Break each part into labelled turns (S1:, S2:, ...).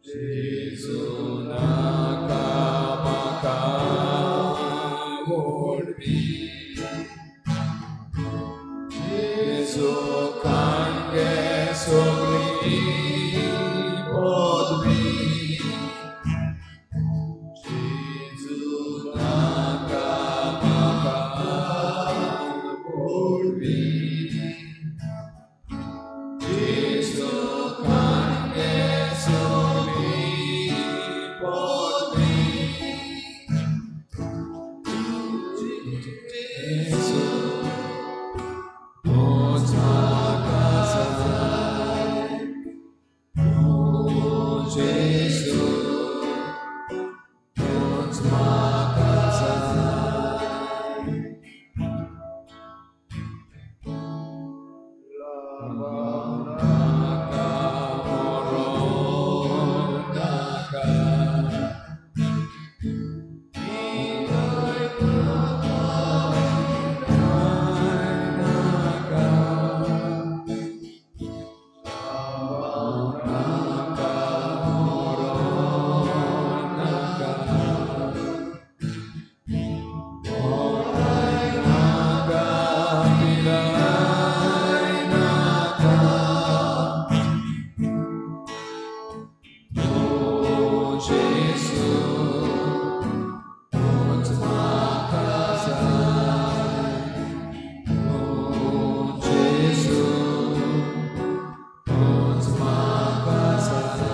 S1: Jesu nakamaka volvi, Jesu kange sogli podvi, Jesu nakamaka volvi, Jesu kange sogli podvi, Jesu God's makasai, oh Jesus, God's makasai, Labanaka moronaka, Inai naka, Labanaka moronaka, Orai naka pilai naka, oh Jesus, God's makasai, oh Jesus, God's makasai,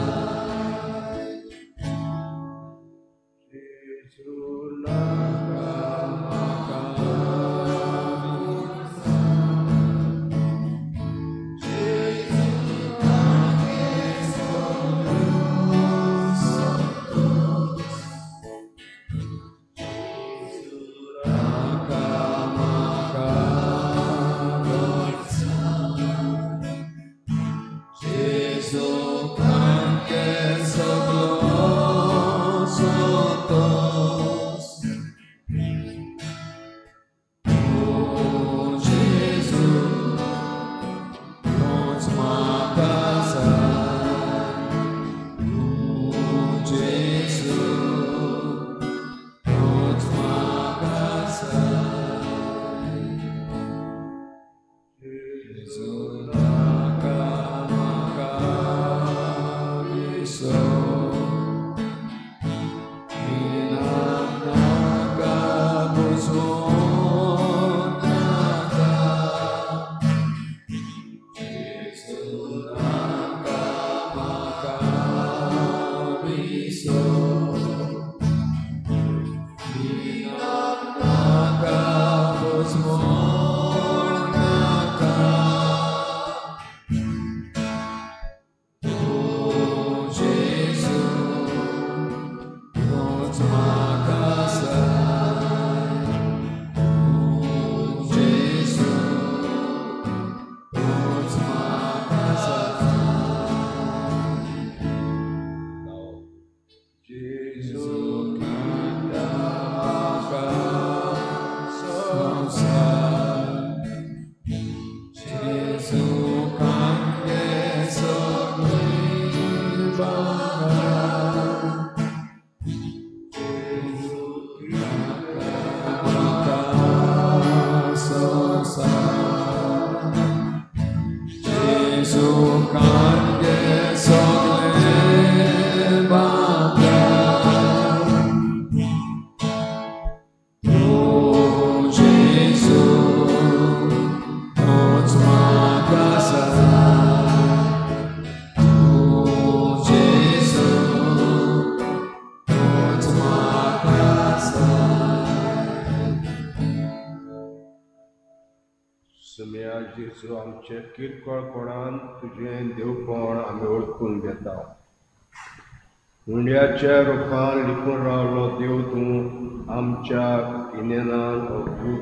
S1: Jesu nakamaka, Jesu nakamaka, Jesu kange soglos sotos, oh Jesus, God's makasai, oh Jesus, God's makasai, Jesu nakamaka viso, Inanaka busonaka, Jesu nakamaka viso, Inanaka busonaka, oh Jesus, God's makasai, oh Jesus, God's makasai, Jesu kanda maka samsai, Jesu kange sogli baka, Jesu nakamaka samsai, Jesu kange sogli baka, oh Jesus, God's makasai, oh Jesus, God's makasai.
S2: सुम्या जेजू आमचे किरकोळपणान तुजें देवपण आमी ओळखून घेता. हुंड्याच्या रुपान लिपून रावलो देव तूं आमच्या इनेनान अभूत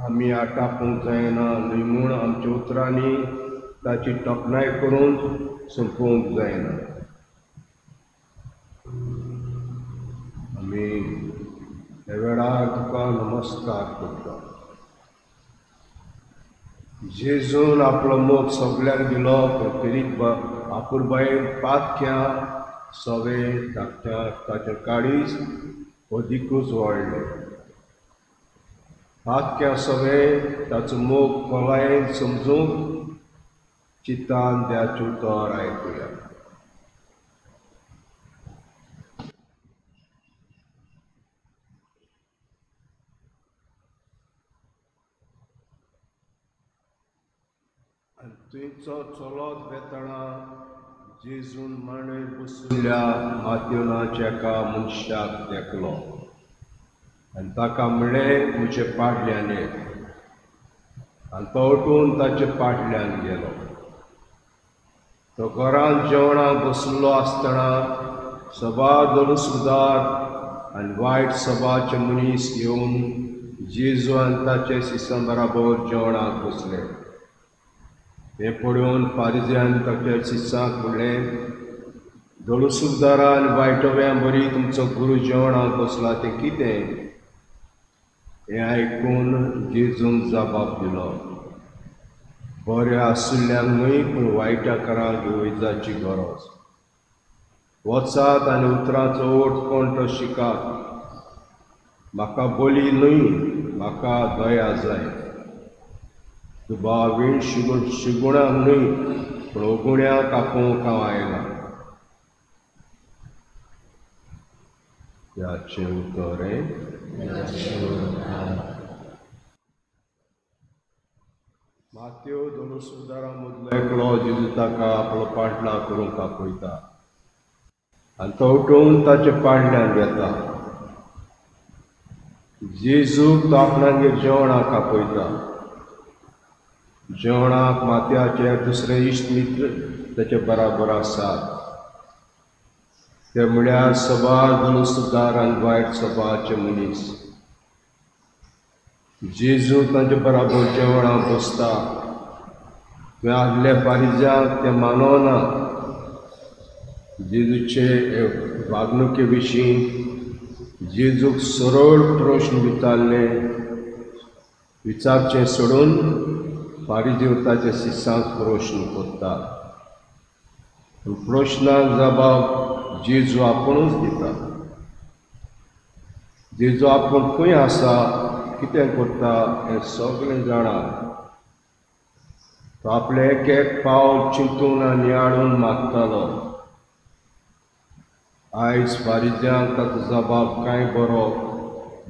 S2: आमी आटापूंक जायना न्हय म्हूण आमच्या उतरांनी ताची तोखणाय करून संपोवंक जायना. आमी ह्या वेळार तुका नमस्कार करता. जेजून आपलो मोग सगळ्यांक दिलो, प्रत्येक आपुरबायेन पात घ्या सवे ताचें काळीज अदिकूच वाडलें. आख्या सवे ताचो मोग खोलायेन समजूंक चित्तान देवाची उतर आयकुया. थंयचो चलत वेताना जेजून मांडयेर बशिल्ल्या माथ्योनाच्या एका मनशाक देखलो आनी ताका म्हणलें, म्हजे पाटल्यान ये. आनी तो उठून ताचे पाटल्यान गेलो. तो घरांत जेवणाक बशिल्लो आसतना सभा दलसुदार आनी वायट सभाचे मनीस येवन जेजू आनी ताचे शिसां बराबर जेवणाक बसले. हें पळोवन फारिज्यान ताच्या शिसांक म्हणलें, दलसुदारां आनी वायटव्यां बरी तुमचो गुरू जेवणाक बसला तें कितें? हें आयकून जेजून जबाब दिलो, बरें आशिल्ल्यांक न्हय पूण वायटाकारांक येवजाची गरज. वचात आनी उतरांचो ओठ कोण तो शिकात. म्हाका बली न्हय, म्हाका दया जाय. तुबा वीण शिगुणाक न्हय पूण ओगुण्याक आपोवंक हांव आयला. याचें उतर माथ्यो दलसुदारां मदलो एकलो जेजू ताका आपलो पाटला करूंक आपयता आनी तो उठून ताचे पाटल्यान घेता. जेजूक तो आपणागेर जेवणाक आपयता. जेवणाक माथ्याचे दुसरे इश्ट मित्र ताचे बराबर आसात. ते म्हळ्यार सभा दलसुदार आनी वायट सभाचे मनीस. जेजू तांचे बराबर जेवणाक बसता. थंय आदल्या फारिज्यांक ते मानवना. जेजूचे वागणुके विशीं जेजूक सरळ प्रश्न विचारचे सोडून फारिजी ताच्या शिसांक प्रश्न करतात. प्रश्नाक जबाब जेजू आपुणूच दिता. जेजू आपूण खंय आसा, कितें करता हें सगळें जाणा. तो आपले एक एक पावल चिंतून आनी नियाळून मागतालो. आयज फारिज्यांक ताचो जबाब कांय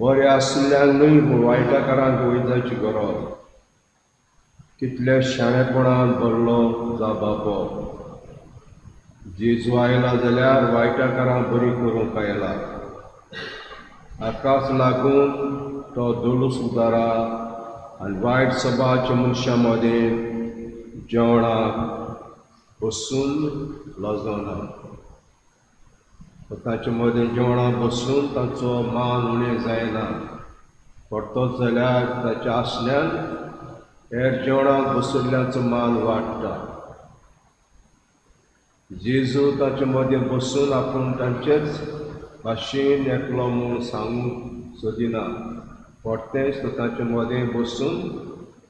S2: बरें आशिल्ल्यांक न्हय पूण वायटाकारांक वैजाची गरज. कितल्या शाणेपणान भरलो जबाबो. जेजू आयला जाल्यार वायटाकारांक बरी करूंक आयला. हाकाच लागून तो दलसुदारां आनी वायट सभाच्या मनशां मदें जेवणाक बसून लजना. ताचे मदें जेवणाक बसून ताचो मान उणें जायना. पडतोच जाल्यार ताच्या आसल्यान हेर जेवणाक बशिल्ल्यांचो मान वाडटा. जेजू ताचे मदें बसून आपूण तांचेच भाशेन एकलो म्हूण सांगूंक सोदिना. परतेंच तो ताचे मदें बसून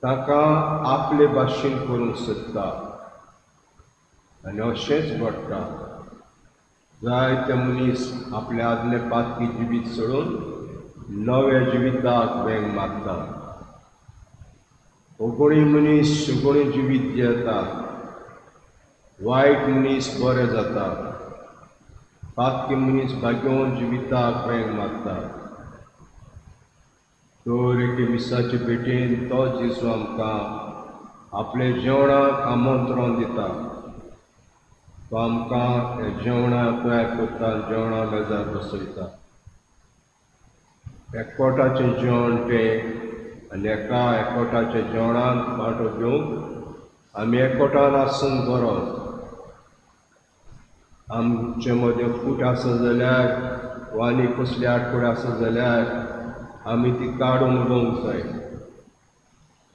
S2: ताका आपले भाशेन करूंक सोदता. आनी अशेंच घडटा. जायते मनीस आपले आदले पातकी जिवीत सोडून नव्या जिविताक वेंग मारता. ओगुणी मनीस शुगुणी जिवीत जियेता. वायट मनीस बरे जाता. पातकी मनीस भाग्यवन जिविताक वेंग मारता. तर एके मिसाचे भेटेन तो जेजू आमकां आपले जेवणाक आमंत्रण दिता. तो आमकां हे जेवणाक तयार करता, जेवणा मेजार बसयता. एकवटाचें जेवण तें आनी एका एकवटाच्या जेवणाक वांटो घेवंक आमी एकवटान आसूंक गरज. आमचे मदें फूट आसा जाल्यार वा आनी कसली आडखड आसा जाल्यार आमी ती काडून उडोवंक जाय.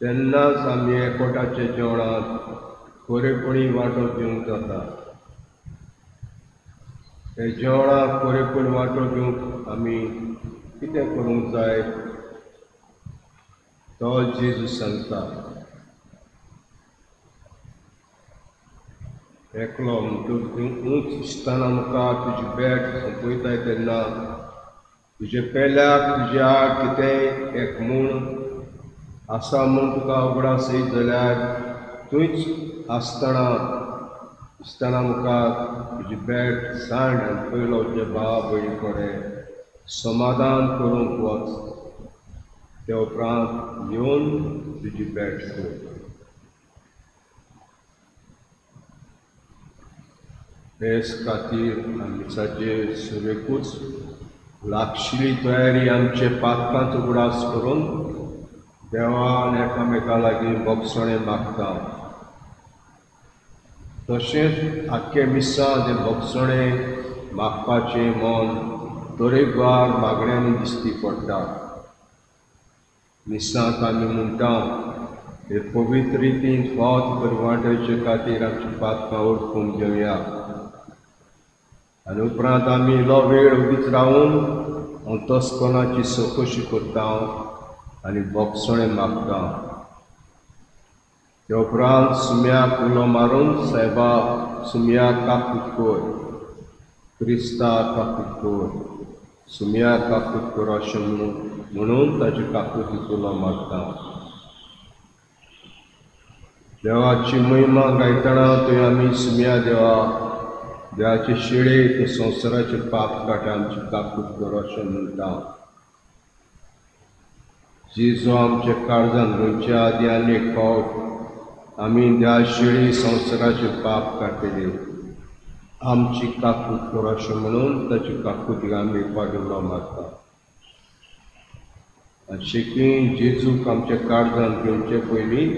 S2: तेन्नाच आमी एकवटाच्या जेवणाक खरेपणी वांटो घेवंक जाता. हे जेवणाक खरेपण वांटो घेवंक आमी कितें करूंक जाय तो जेजू सांगता. एकलो म्हणटूच ऊंच दिसतना म्हाका तुजी भेट सोंपयताय तेन्ना तुजे पेल्याक तुज्या आड कितेंय एक म्हूण आसा म्हूण तुका उगडासयत जाल्यार थंयच आसतना दिसतना म्हाका तुजी भेट सांड आनी पयलो तुज्या भावा भयणी कडेन समाधान करूंक वच ते उपरांत येवन तुजी भेट कर. हेच खातीर आमचे सुवेकूच लागशिल्ली तयारी आमचे पातकांचो उगडास करून देवान एकामेका लागीं भोगसणे मागता. तशेंच आख्खे मिसां ते भोगसणे मागपाचें मन तरेकवार मागण्यांनी दिसती पडटा. मिसांत आमी म्हणटा हे पवित्र रितीन फावत परवांटचे खातीर आमची पातकां ओळखूंक घेवया आनी उपरांत आमी इल्लो वेळ उबीच रावन अंतस्करणाची चवकशी करता आनी भोगसणे मागता. ते उपरांत सुम्याक उलो मारून सायबा सुम्याक काकूट कर, क्रिस्ताक काकूट कर, सुम्याक काकूट कर अशें म्हणून ताचे काकुटीक उलो मागता. देवाची महिमा गायतना थंय आमी सुम्या देवाचे शिळे संवसाराचे पाप काटा आमची काकूट कर अशें म्हणटा. जेजू आमच्या काळजांत गोंयच्या आदी आनी एक फावट आमी त्या शिळे संवसाराचे पाप काडटले आमची काकूट कर अशें म्हणून ताची काकुटीक आमी पाडुलो मागता. अशें जेजूक आमच्या काळजांत घेवचे पयलीं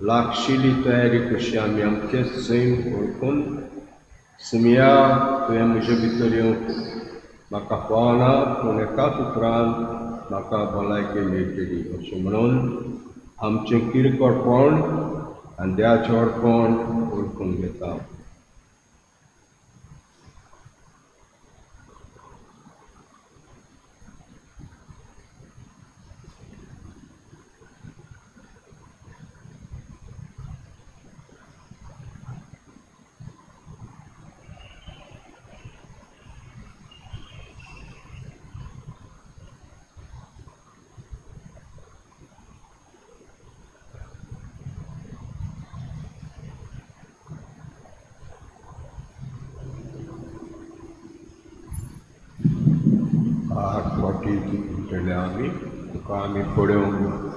S2: लागशिल्ली तयारी कशी आमी आमचेच सैम ओळखून सुमया तुवें म्हजे भितर येवंक म्हाका पावना पूण एकाच उपरांत म्हाका भलायकी मेळटली अशें म्हणून आमचें किरकोळपण आनी देवाचें व्हडपण ओळखून घेता. फाटी केले आमी तुका आमी पळोवंक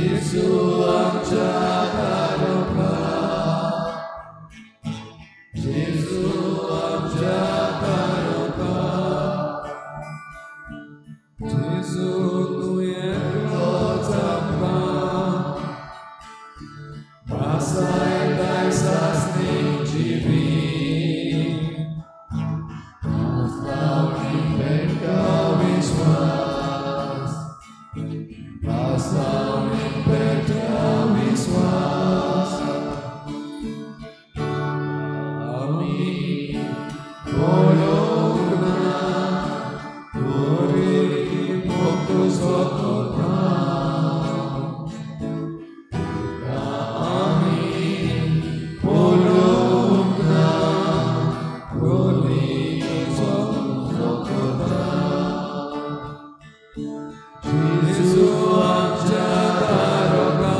S1: Jesu amच्या दारोका Jesu amच्या दारोका Jesu tuiengo's ampa Pasai dai sasni divin Aslaunin pecau viswas Aslaunin pecau viswas Amin Bologna Glory Moctus Otorna Amin Bologna Glory Moctus Otorna Jesu amcia daroga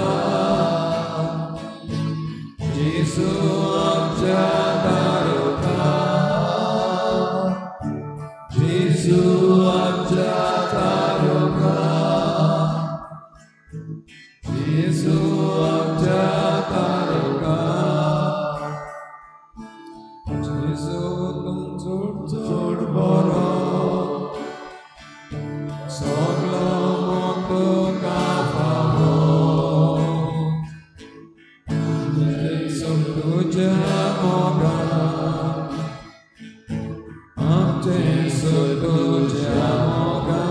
S1: Jesu amcia daroga Jesu amcia daroga Jesu amcia daroga Jesu tuntur boro Soglo mondo kafamo Jesu tuja moga Jesu tuja moga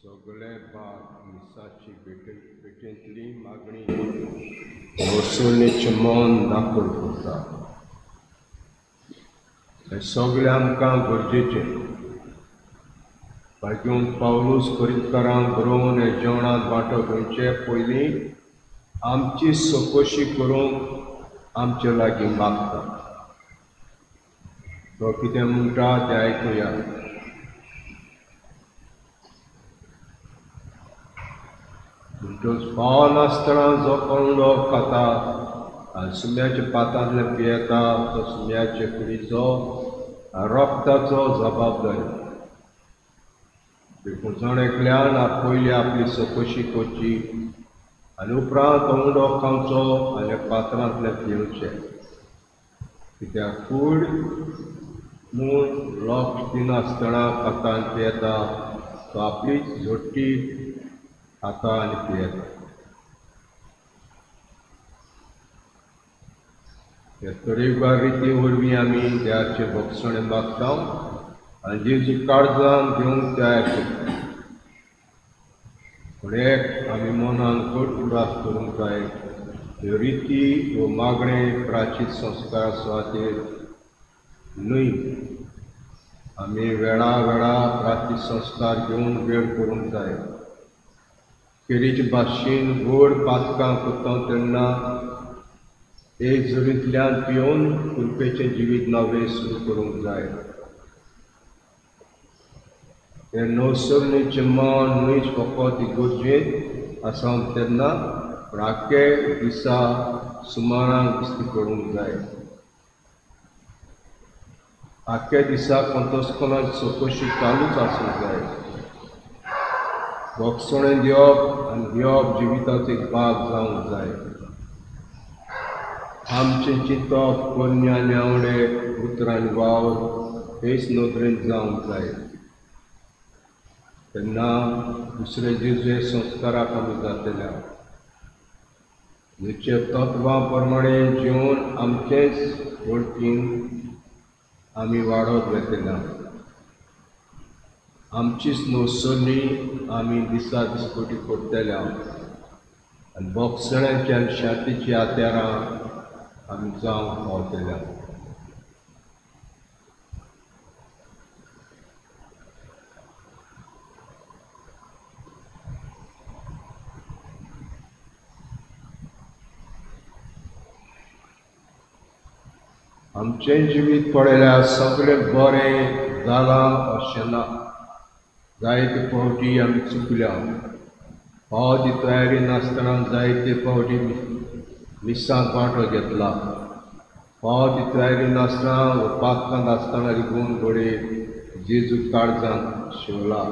S2: सगळे बाग मिसाची भेटेंतली मागणी वसुलीचें मन दाखोवन करता हें सगळें आमकां गरजेचें घेवन पावलूस करीतकारांक बरोवन हे जेवणांत वांटो घेवचे पयलीं आमची चवकशी करूंक आमचे लागीं मागता तो कितें म्हणटा तें आयकुया म्हणटच पाव नासतना जो कोंडो खाता आनी सुम्याच्या पातांतलें पियेता तो सुम्याचे कुडीचो रोगताचो जबाबदारी देखून जण एकल्यान पयलीं आपली चवकशी करची आनी उपरांत तो उंडो खावचो आनी पात्रांतलें पिवचें कित्याक कूड म्हूण लक्ष दिनासतना खाता आनी पियेता तो आपलीच झोट्टी खाता आनी पियेता हे तरेकवार रिती वरवीं आमी देवाचे भक्षणे मागता आनी जेची काळजान घेवंक तयार करता पूण एक आमी मनान कट उडास करूंक जाय ह्यो रिती ह्यो मागणे प्राचीन संस्कारा सुवातेर न्हय आमी वेळा वेळा प्राचीन संस्कार घेवन वेळ करूंक जाय खेरीच्या भाशेन गोड पातकां करता तेन्ना एक झरींतल्यान पिवन कुल्पेचें जिवीत नवें सुरू करूंक जाय हे नवसरणीचें मन न्हयच फकत इगोर्जेंत आसा तेन्ना पूण आख्खे दिसा सुमाराक दिश्टी पडूंक जाय आख्या दिसा पंतस्कोनाची चवकशी चालूच आसूंक जाय भक्षणें दिवप आनी घेवप जिविताचो एक भाग जावंक जाय आमचें चिंतप पोरण्या न्यावडे उतरांनी वावर हेच नदरेन जावंक जाय तेन्ना दुसरे जेजुए संस्काराक आमी जातले ह्याचे तत्वां प्रमाणे जिवन आमचेच वळखीन आमी वाडत वेतले आमचीच नवसरणी आमी दिसा दिसपटी करतले आनी भक्षणाच्या आनी शांतीची आत्यारां आमी जावंक पावतले आमचें जिवीत पळयल्यार सगळें बरें जालां अशें ना जायते फावटी आमी चुकल्या पावची तयारी नासतना जायते फावटी मिस्सांत वांटो घेतला पावची तयारी नासतना पातकांत आसतना रिगून घोडये जेजू काळजांत शिवला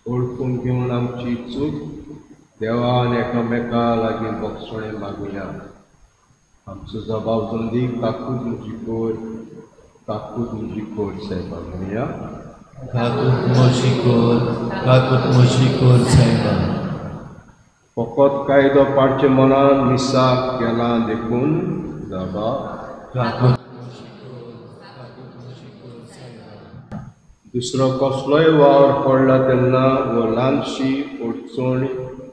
S2: ओळखून घेवन आमची चूक देवान एकामेका लागीं बक्षणे मागुया आमचो जबाबबंदी ताकूच म्हजी कोर साहेबा म्हणया
S3: म्हजी कोर साहेबा
S2: फकत कायदो पाडचे मनान मिसाक केला देखून जाबा दुसरो कसलोय वावर पडला तेन्ना वो ल्हानशी अडचण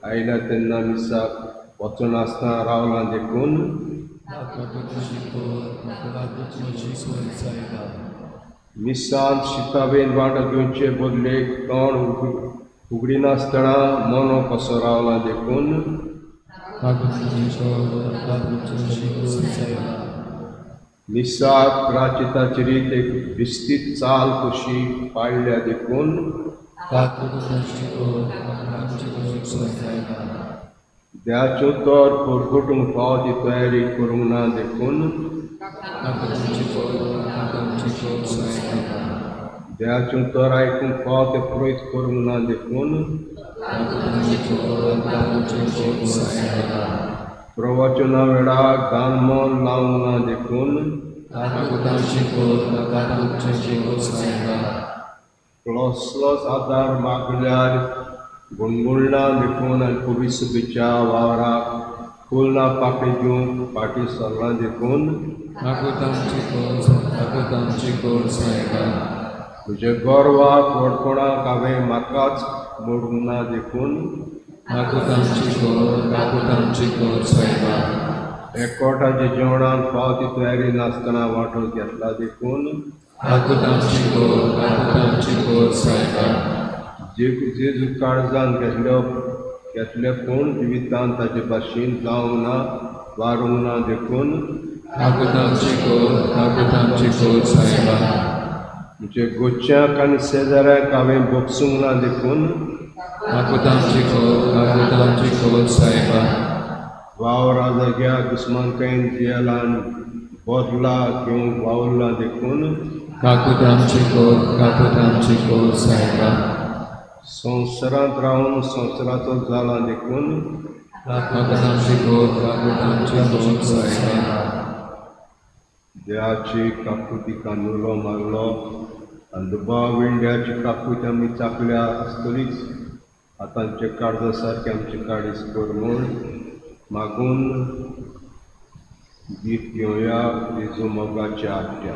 S2: आयल्या तेन्ना मिसाक वचून आसतना रावला देखून मिसांत शिताबेन वांटो घेवचे बदले तोंड उगडिनासतना मनो कसो रावला देखून मिसाक प्राचिताची रीत एक विस्तृत चाल कशी पाळल्या देखून देवाच्यो तर परगटूंक पावची तयारी करूंक ना देखून देवाच्यो तर आयकूंक पाव ते प्रयत्न करूंक ना देखून प्रवचना वेळार गान मन लावंक ना देखून कसलोच आदार मागल्यार गुणगुणना देखून आनी पुलिसुबीच्या वावराक फुलना पाकळी घेवंक फाटीं सरला देखून तुजे गोरवाक वडपणाक हांवें म्हाकाच मोडूंक ना देखून एकवटाच्या जेवणाक पावती तयारी नासतना वांटो घेतला देखून जेजू काळजांत घेतले पूण जिवितांत ताचे भाशेन जावंक ना वारूंक ना देखून म्हणजे गोंयच्याक आनी शेजाऱ्याक हांवें भोगसूंक ना देखून वावरा जाग्यार दुस्मानकायेन जेलान बदला घेवंक वावुरला देखून संवसारांत रावन संवसाराचो जाला देखून देवाची काकुती कानुलो मारलो आनी दुबा विंड्याची काकूत आमी चाकल्या आसतलीच आतांचे काळजा सारके आमचे काळीज कर म्हूण मागून गीत घेवया जेजू मोगाच्या Atya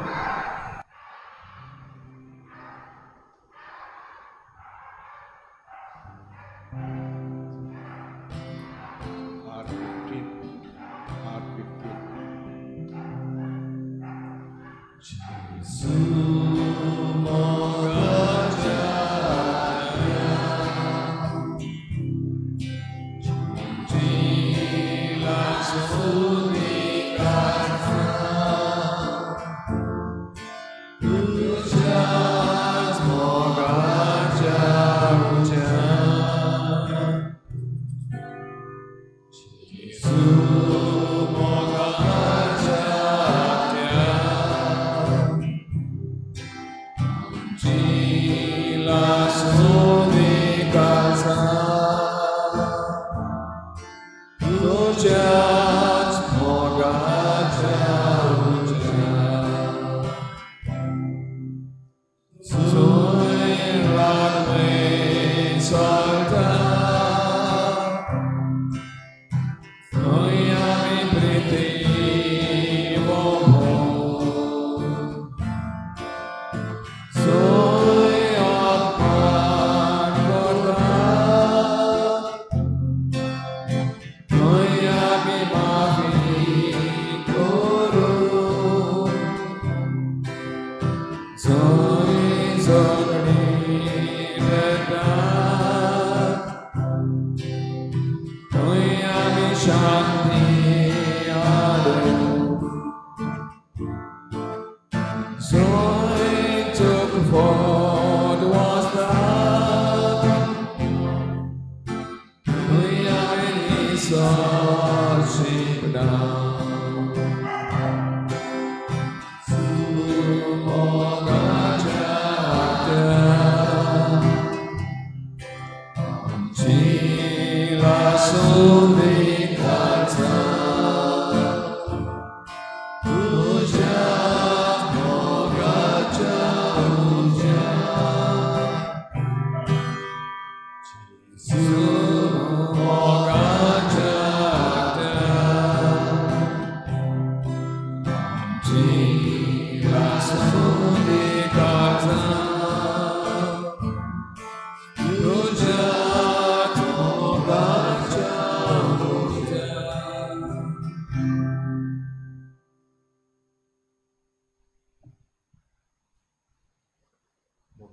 S1: So I took for the was the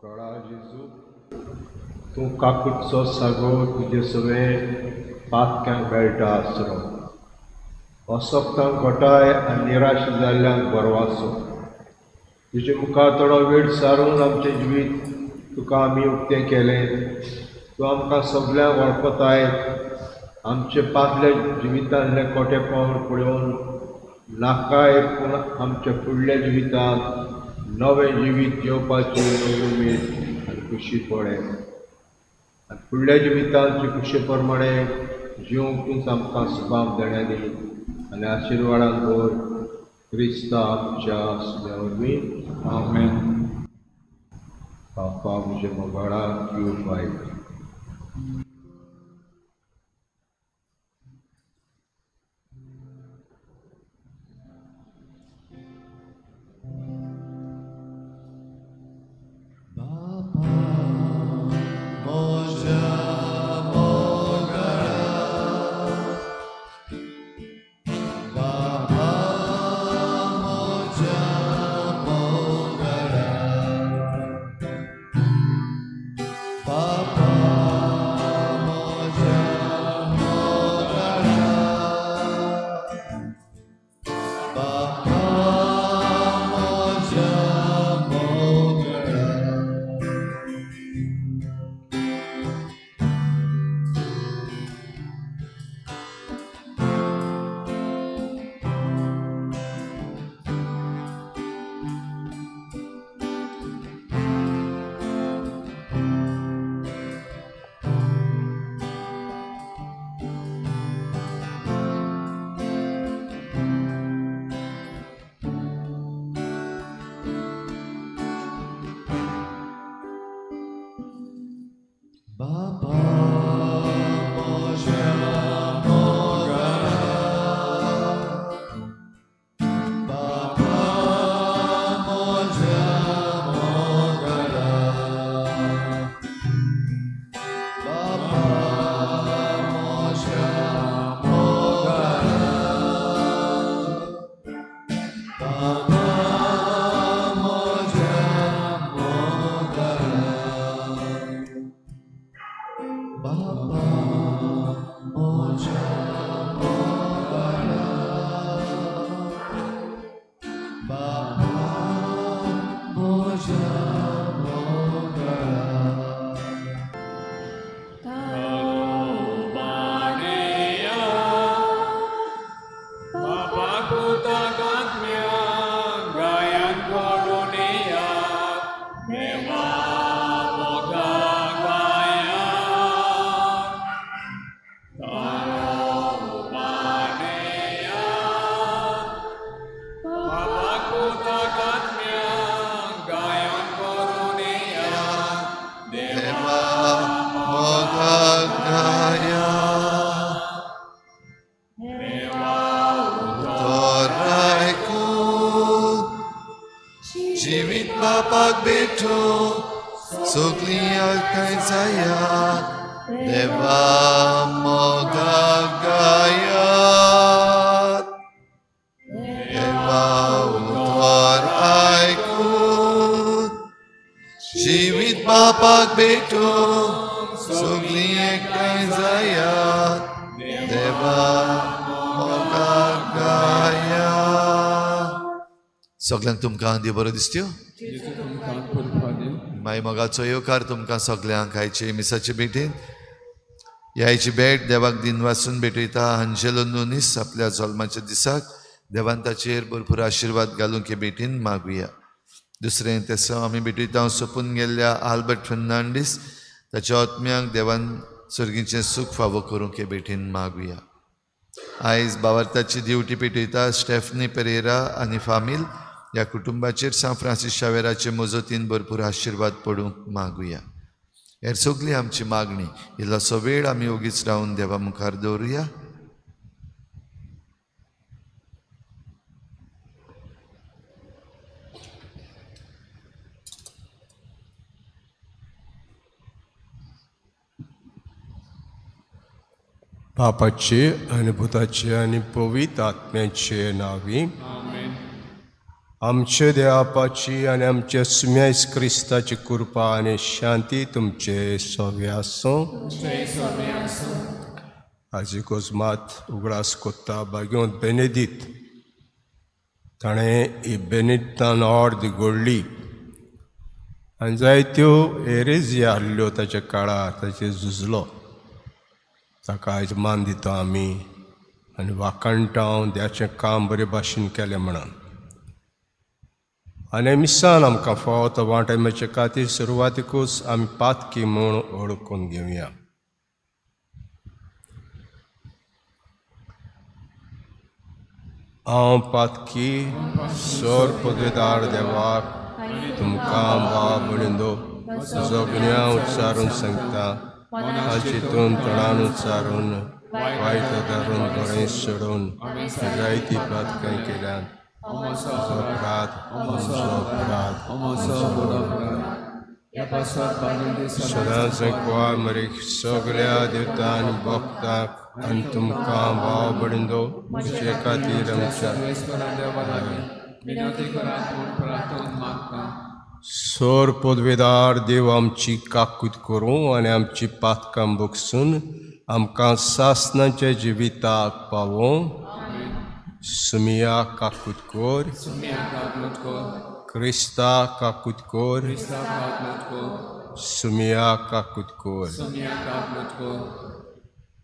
S2: मोगाळा जेजू तूं काकूटचो सागो तुजे सगळे पातक्यांक मेळटा आसरो. असक्तांक घोटाय आनी निराश जाल्ल्यांक बरवासो. तुजे मुखार थोडो वेळ सारून आमचें जिवीत तुका आमी उक्तें केलें. तूं आमकां सगळ्यांक वळखताय. आमचे पातले जिवितांतले कोटेपण पळोवन नाकाय पूण आमच्या फुडल्या जिवितांत नवें जिवीत येवपाची उमेद आनी खुशी पळय. आनी फुडल्या जिवितांत खुशे प्रमाणे जिवंक तूं आमकां सुबाम देण्यांनी आनी आशिर्वादान दवर. क्रिस्ता आमच्या आसल्या वरवीं
S1: आमेन.
S2: बापा म्हजे मोगाळा पिवपाय.
S3: सगळ्यांक तुमकां देव बरो दिसत्यो. मागीर मोगाचो येवकार तुमकां सगळ्यांक आयचे मिसाचे भेटीन. ह्याची भेट देवाक दिन वाचून भेटयता अंजेलो नुनीस आपल्या जल्माच्या दिसाक. देवान ताचेर भरपूर आशिर्वाद घालूंक हे भेटीन मागुया. दुसरें तेसो आमी भेटयता सोपून गेल्ल्या आल्बर्ट फर्नांडीस ताच्या आत्म्याक देवान सर्गीचें सूख फावो करूंक हे भेटीन मागुया. आयज बावार्थाची दिवटी पेटयता स्टेफनी पेरेरा आनी फामील. ह्या कुटुंबाचेर सान फ्रांसीस शावेराचे मोजतीन भरपूर आशिर्वाद पडूंक मागुया. हेर सगळी आमची मागणी इल्लोसो वेळ आमी ओगीच रावन देवा मुखार दवरुया.
S2: बापाचे आनी भुताचे आनी पवित्र आत्म्याचे नावी. आमचे देवापाची आनी आमचे सुम्यास क्रिस्ताची कृपा आनी शांती तुमचे सगळे आसूं. आज इकोजमात उगडास कोत्ता बागेंत बेनेदीत ताणें ही बेनेदितान अर्द घडली आनी जायत्यो एरेजी आहल्यो ताच्या काळार ताचेर झुजलो. ताका आयज मान दिता आमी आनी वाकणटाव देवाचें काम बरे भाशेन केलें म्हणून. आनी मिसान आमकां फावत वांटेमाचे खातीर सुरवातीकूच आमी पातकी म्हूण ओळखून घेवया. हांव पातकी सोर पदवेदार देवाक तुमकां बाब म्हणिंदो जगण्या उच्चारून सांगता. हाचेतून तोंडान उच्चारून वायट धरून बरें सोडून जायती पातकां केल्यान सदांचें कुवार मरीक सगळ्या देवतांनी भक्तांक आनी तुमकां भाव बडिंदो तुजे खातीर आमच्या सोर पदवेदार देव आमची काकूत करूं आनी आमची पातकां बगसून आमकां सासणाच्या जिविताक पावों. सुमिया काकूत कोर, क्रिस्ता काकूत कोर, सुमिया काकूत कोर.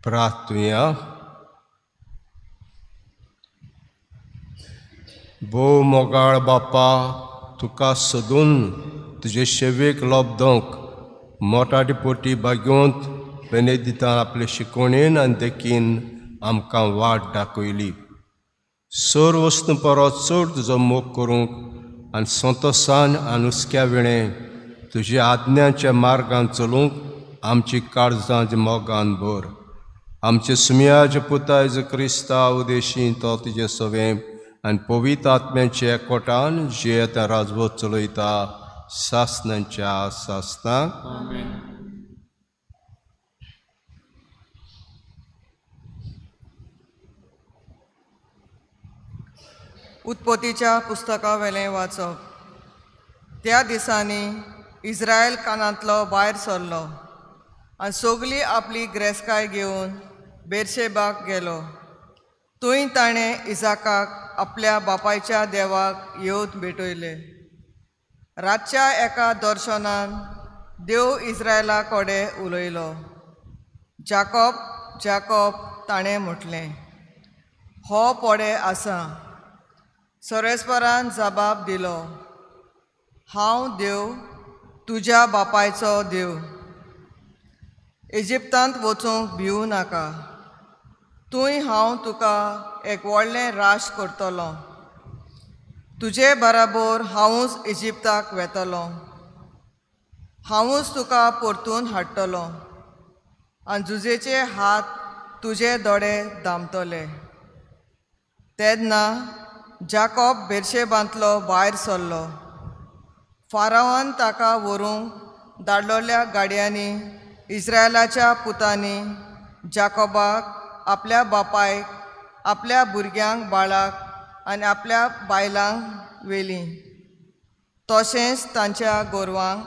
S2: प्रार्थुया. भोव मोगाळ बापा, तुका सोदून तुजे शेवेक लोबदोंक मोठाटी पोटी बागेंत बेनेदितान आपले शिकवणेन आनी देखीन आमकां वाट दाखयली. सोर वस्तू परत चड तुजो मोग करूंक आनी संतोशान आनी हुस्क्या वेळें तुज्या आज्ञाच्या मार्गान चलूंक आमची काळजां मोगान भर. आमचे सुमियाचे पुताय क्रिस्ता उदेशी तो तुजे सवें आनी पवित्र आत्म्याचे एकवटान जे आतां राजवट चलयता सासणांच्या सासणांक.
S4: उत्पत्तीच्या पुस्तका वेलें वाचप. त्या दिसांनी इस्रायल कानांतलो भायर सरलो आनी सगळी आपली ग्रेसकाय घेवन बेर्शेबाक गेलो. थंय ताणें इसाकाक आपल्या बापायच्या देवाक येवन भेटयले. रातच्या एका दर्शनान देव इस्रायला कडेन उलयलो. जाकोब, जाकोब ताणें म्हटलें. हो पडे आसा. सोरेस्परान जबाब दिलो. हांव देव, तुज्या बापायचो देव. इजिप्तांत वचूंक भिवू नाका. थंय हांव तुका एक व्हडलें राश करतलो. तुजे बराबर हांवूच इजिप्ताक वेतलो. हांवूच तुका परतून हाडटलो आनी जुजेचे हात तुजे दोळे दामतले. तेन्ना जाकोब बेर्शेबांतलो भायर सरलो. फारावान ताका व्हरूंक धाडलोल्या गाडयांनी इस्रायलाच्या पुतांनी जाकोबाक आपल्या बापायक, आपल्या भुरग्यांक बाळाक आनी आपल्या बायलांक वेलीं. तशेंच तांच्या गोरवांक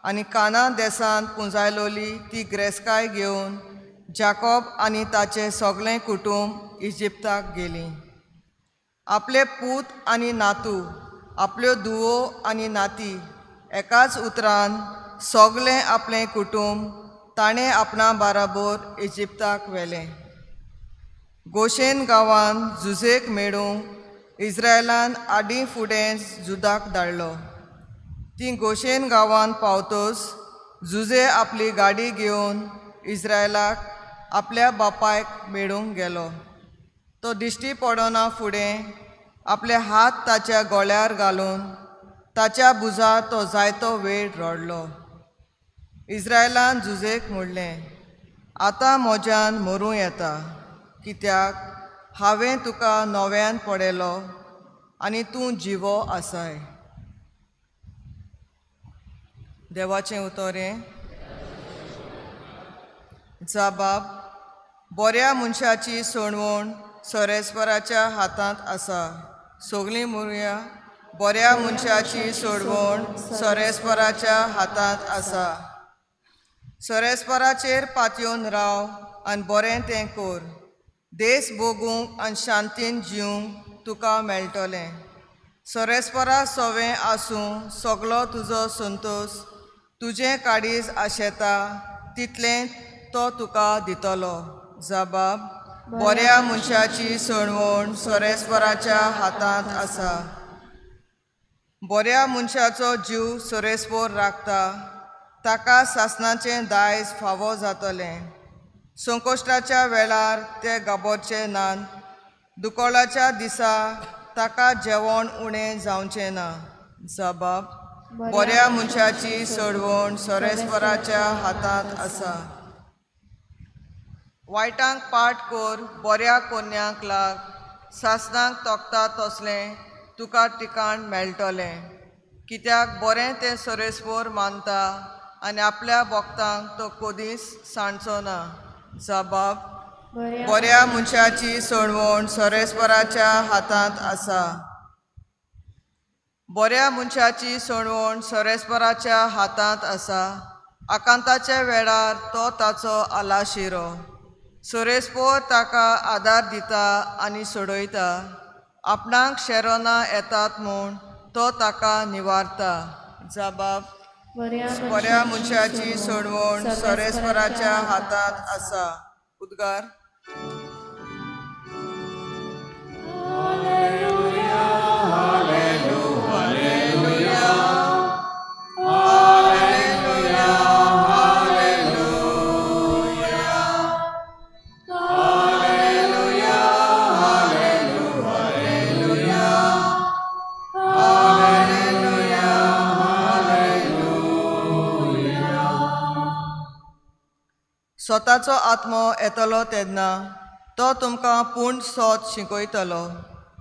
S4: आनी काना देसांत पुंजायलोली ती ग्रेसकाय घेवन जाकोब आनी ताचें सगळें कुटूंब इजिप्ताक गेलीं. आपले पूत आनी नातू, आपल्यो धुवो आनी नाती एकाच उतरान सगळें आपलें कुटूंब ताणें आपणा बाराबर इजिप्ताक व्हेलें. गोशेन गांवांत झुजेक मेळूंक इस्रायलान आदीं फुडें झुजाक धाडलो. ती गोशेन गांवांत पावतच झुजे आपली गाडी घेवन इस्रायलाक आपल्या बापायक मेळूंक गेलो. तो दिश्टी पडना फुडें आपले हात ताच्या गोळ्यार घालून ताच्या भुजार तो जायतो वेळ रडलो. इस्रायलान झुजेक म्हणलें, आतां म्हज्यान मरूं येता, कित्याक हांवें तुका नव्यान पडयलो आनी तूं जिवो आसाय. देवाचें उतोरें. जबाब. बऱ्या मनशाची सोडवण सोरेस्पराच्या हातांत आसा. सगळीं म्हणुया बऱ्या मनशाची सोडवण सोरेस्पराच्या हातांत आसा. सोरेस्पराचेर पातयेवन राव आनी बरें तें कर. देस भोगूंक आनी शांतीन जिवंक तुका मेळटलें. सोरेस्परा सवें आसूं सगलो तुजो संतोश तुजें काडीज आशेता तितलें तो तुका दितलो. जबाब: बऱ्या मनशाची सोडवण सोरेस्पराच्या हातांत आसा. बऱ्या मनशाचो जीव सोरेस्पोर राखता, ताका सासणाचें दायज फावो जातलें. संकोश्टाच्या वेळार ते गाबोरचे नात. दुकोळाच्या दिसा ताका जेवण उणें जावचें ना. जबाब: बऱ्या मनशाची सोडवण सोरेस्पराच्या हातांत आसा. वायटांक पाट कर, बऱ्या कोन्यांक लाग. सासणांक तोखता तसलें तुका ठिकाण मेळटलें. कित्याक बरें तें सोरेस्पोर मानता आनी आपल्या भोगतांक तो कदींच सांडचो ना. जबाब: बऱ्या मनशाची सोडवण सोरेस्पराच्या हातांत आसा. बऱ्या मनशाची सोडवण सोरेस्पराच्या हातांत आसा. आकांताच्या वेळार तो ताचो आलाशिरो. सोरेस्पोर ताका आदार दिता आनी सोडयता. आपणाक शेरोना येतात म्हूण तो ताका निवारता. जबाब: बऱ्या मनशाची सोडवण सोरेस्पराच्या हातांत आसा. उद्गार. स्वताचो आत्मो येतलो तेन्ना तो तुमकां पूर्ण सोत शिकयतलो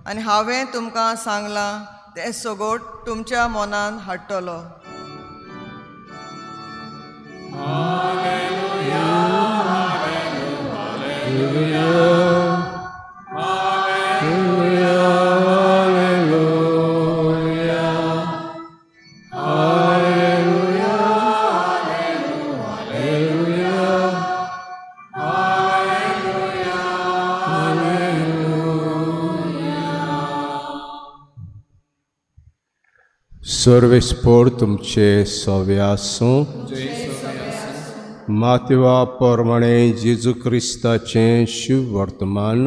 S4: आनी हांवें तुमकां सांगलां तें सगोट तुमच्या मनान हाडटलो.
S2: सर्वेस्पोर तुमचे सवे आसूं. मातवा प्रमाणे जेजू क्रिस्ताचें शुभ वर्तमान.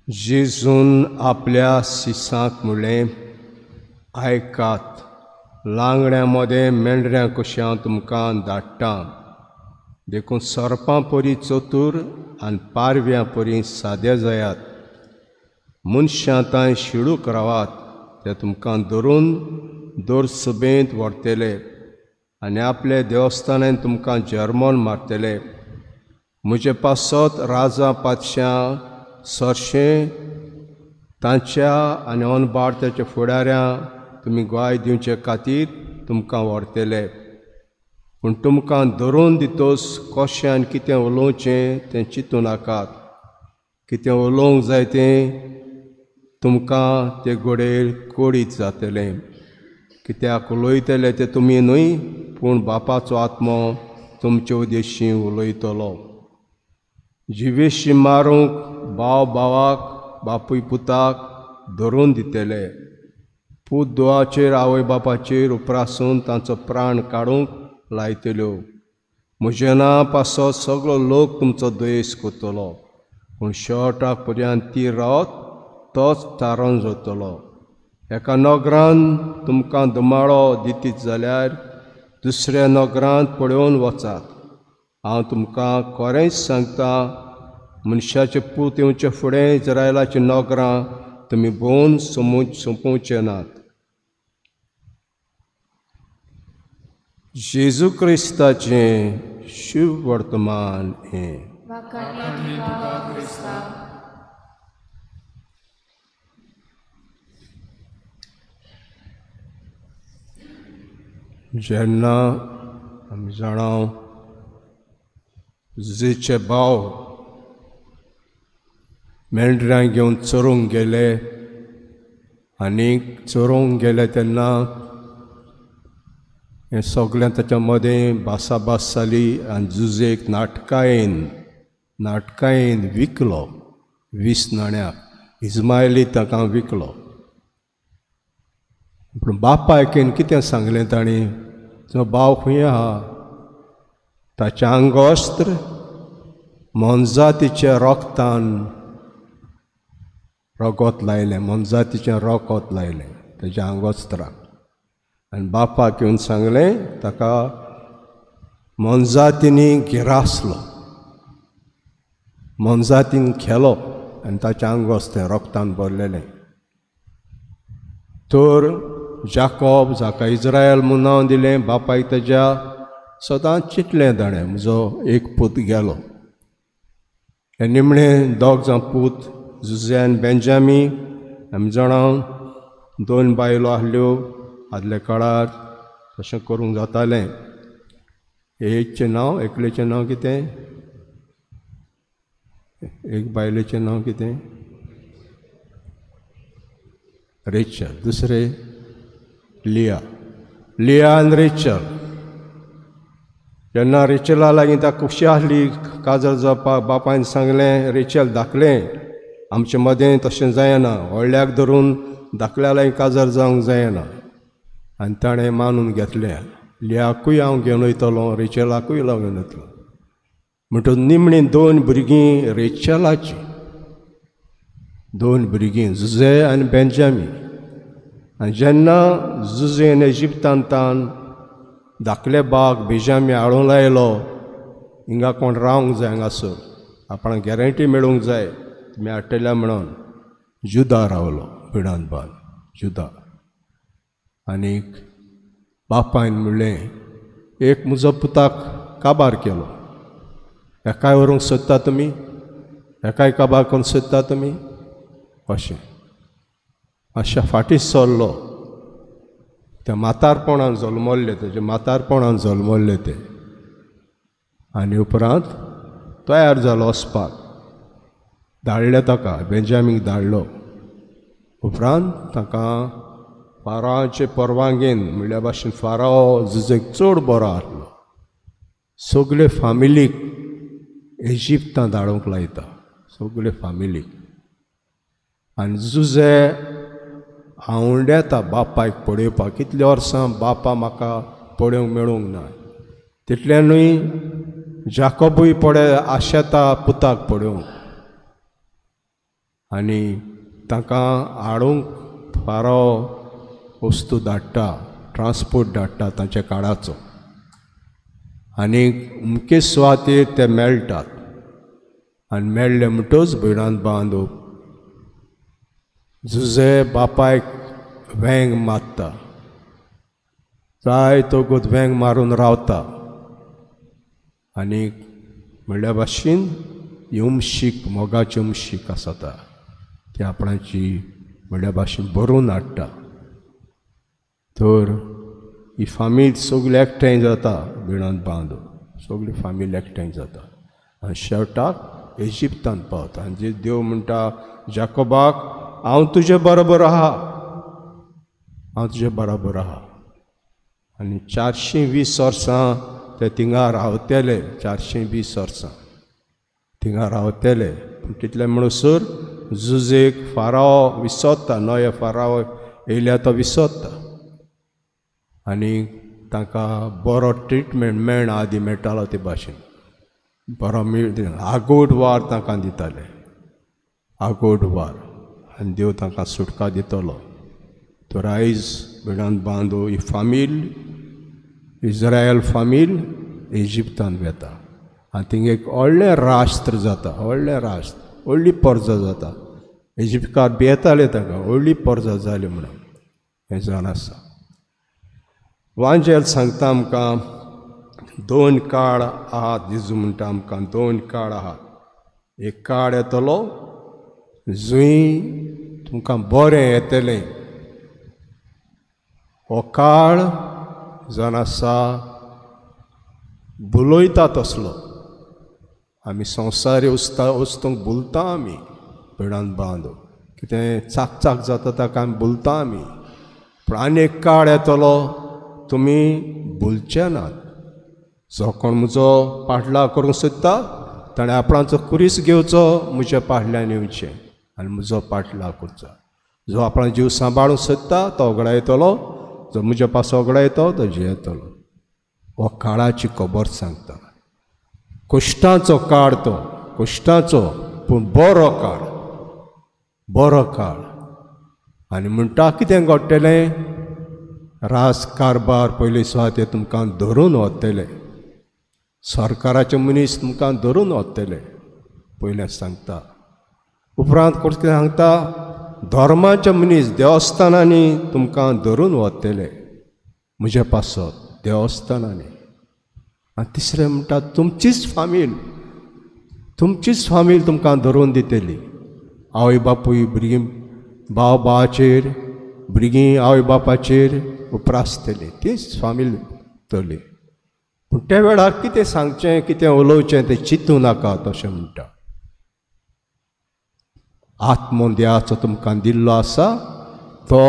S2: जेजून आपल्या शिसांक म्हणलें, आयकात, लांगड्यां मदें मेंढऱ्यां कशें हांव तुमकां धाडटां. देखून सर्पां परी चतूर आनी पारव्यां परी सादे जायात. मनशां तांय शिडूक रावात, ते तुमकां धरून दोरसभेंत व्हरतले आनी आपले देवस्थानांत तुमकां जर्मोन मारतले. म्हजे पासत राजा पातशां सरशें तांच्या आनी ओनबारत्याच्या फुडाऱ्यां तुमी ग्वाय दिवचे खातीर तुमकां व्हरतले. पूण तुमकां धरून दितोस कशें आनी कितें उलोवचें तें चिंतूं नाकात. कितें उलोवंक जाय तें तुमकां ते घोडेर कोडीत जातलें. कित्याक उलयतले ते तुमी न्हय, पूण बापाचो आत्मो तुमचे उद्देशीं उलयतलो. जिवेशी मारूंक भाव भावाक, बापूय पुताक धरून दितले. पूत दुवाचेर आवय बापाचेर उपरासून तांचो प्राण काडूंक लायतल्यो. म्हजें नांव पासत सगळो लोक तुमचो दुयेस करतलो, पूण शेवटाक पर्यंत ती रावत तोच तारण जातलो. एका नगरांत तुमकां दुमाळो दितीत जाल्यार दुसऱ्या नगरांत पळोवन वचात. हांव तुमकां खरेंच सांगता, मनशाचे पूत येवचे फुडें इस्रायलाची नगरां तुमी भोंवन सोंपोवचे नात. जेजू क्रिस्ताचें शुभ वर्तमान हें. जेन्ना आमी जाणाव जेचे भाव मेंढरां घेवन चोरूंक गेले आनी चोरूंक गेले तेन्ना हें सगळें ताच्या मदें भासाभास जाली आनी जुजेक नाटकायेन विकलो 20 नाण्याक इस्मायली ताका विकलो. पूण बापायकेन कितें सांगलें ताणें, तुजो भाव खंय आहा? ताचें आंगोस्त्र मोनजातीच्या रोगतान रगत लायलें, मोनजातीचें रगत लायलें ताच्या आंगोस्त्राक. आनी बापाक येवन सांगलें ताका मोनजातींनी गिरासलो, मोनजातीन खेलो आनी ताचें आंगोस्त्र रोगतान भरलेलें. तर जाकोब जाका इस्रायल म्हूण नांव दिलें, बापायक ताच्या सदांच चिंतलें ताणें म्हजो एक पूत गेलो. हे निमणें 2 जाण पूत जुजे आनी बेंजामी आमी जाणां 2 बायलो आहल्यो. आदल्या काळार तशें करूंक जातालें. एकचें नांव, एकलेचें नांव कितें? एक बायलेचें नांव कितें? रेचल. दुसरें लिया आनी रेचल. जेन्ना रेचला लागीं ता खुशी आहली काजर जावपाक, बापायन सांगलें रेचल धाकलें आमचे मदें तशें जायना, व्हडल्याक धरून धाकल्या लागीं काजर जावंक जायना. आनी ताणें मानून घेतलें. लियाकूय हांव घेवन वयतलों, रेचलाकूय घेवन वयतलो. म्हणटूच निमणीं 2 भुरगीं रेचलाची, 2 भुरगीं जुजे आनी बेंजामी. आनी जेन्ना जुजेन इजिप्तांतान धाकले बाग बेंजामी हाडूंक लायलो, हिंगा कोण रावंक जाय हांगासर, आपणाक गॅरंटी मेळूंक जाय तुमी हाडटल्या म्हणून जुदा रावलो भिडांत बांद जुदा. आनीक बापायन म्हणलें एक म्हजो पुताक काबार केलो, एकाय व्हरूंक सोदता तुमी, एकाय काबार करून सोदता तुमी. अशें फाटीं सरलो. त्या मातारपणान जल्मल्ले, तेजे मातारपणान जल्मल्ले ते. आनी उपरांत तयार जालो वचपाक. धाडलें ताका, बेंजामीक धाडलो. उपरांत ताका फारावाचे परवानगेन म्हणल्या भाशेन फाराव जुजेक चड बरो आहलो. सगळे फामिलीक इजिप्तांत धाडूंक लायता, सगळे फामिलीक. आनी जुजे हांवूंड येता बापायक पळोवपाक. कितले वर्सां बापा म्हाका पळोवंक मेळूंक ना. तितल्यानूय जाकोबूय पळय आशेता पुताक पळोवंक. आनी ताका हाडूंक फाराव वस्तू धाडटा, ट्रान्सपोर्ट धाडटा ताच्या काळाचो. आनी अमके सुवातेर ते मेळटात. आनी मेळ्ळे म्हणटूच भिडांत बांदूप जुजे बापायक वेंग मारता, जाय तो गोत वेंग मारून रावता. आनी म्हणल्या भाशेन उमशीक, मोगाची उमशीक आसता ती आपणाची म्हणल्या भाशेन भरून हाडटा. तर ही फामील सगळी एकठांय जाता भिडांत बांदून, सगळी फामील एकठांय जाता. आनी शेवटाक इजिप्तांत पावता. आनी जे देव म्हणटा जाकोबाक, हांव तुजे बरोबर आहा, हांव तुजे बरोबर आहा. आनी 420 वर्सां ते थिंगा रावतले, 420 वर्सां थिंगा रावतले. पूण तितले म्हणसर जुजेक फाराव विसरता, नवे फाराव येयल्या तो विसरता. आनी ताका बरो ट्रिटमेंट मेळना, आदी मेळटालो ते भाशेन बरो आगोड वार तांकां दिताले, आगोड वार. आनी देव तांकां सुटका दितलो. तर आयज भिडांत बांदू ही फामील, इस्रायल फामील इजिप्तांत वेता. आनी थिंगा एक व्हडलें राष्ट्र जाता, व्हडलें राष्ट्र, व्हडली पर्जा जाता. इजिप्तकार भियेताले ताका, व्हडली पर्जा जाली म्हणून हें जावन आसा. वांजेल सांगता आमकां 2 काळ आहात. जेजू म्हणटा आमकां 2 काळ आहात. एक काळ येतलो जंय तुमकां बरें येतलें. हो काळ जावन आसा बुलयता तसलो. आमी संवसारी वस्तूंक भुलता आमी, पेडान बांद कितें चाक चाक जाता ताका आमी भुलता आमी पूण आनी एक काळ येतलो तुमी भुलचे नात जो कोण म्हजो पाटलाव करूंक सोदता ताणें आपणाचो कुरीस घेवचो म्हज्या फाटल्यान येवचें आनी म्हजो पाटलाव करचो जो आपणा जीव सांबाळूंक सोदता तो वगडा येतलो जो म्हज्या पासो वगडा येतो तो जियेतलो हो काळाची खबर सांगता कश्टांचो काळ तो कश्टांचो पूण बरो काळ आनी म्हणटा कितें घडटलें राजकारबार पयलीं सुद्दां ते तुमकां धरून वतले सरकाराचे मनीस तुमकां धरून वतले पयलें सांगता उपरांत कितें सांगता धर्माचे मनीस देवस्थानांनी तुमकां धरून वतले म्हज्या पासत देवस्थानांनी आनी तिसरें म्हणटा तुमचीच फामील तुमकां धरून दितली आवय बापूय भुरगीं भाव भावाचेर भुरगीं आवय बापाचेर उपरासतली तीच फामील धरली पूण त्या वेळार कितें सांगचें कितें उलोवचें तें चिंतूं नाका तशें म्हणटा आत्मो देवाचो तुमकां दिल्लो आसा तो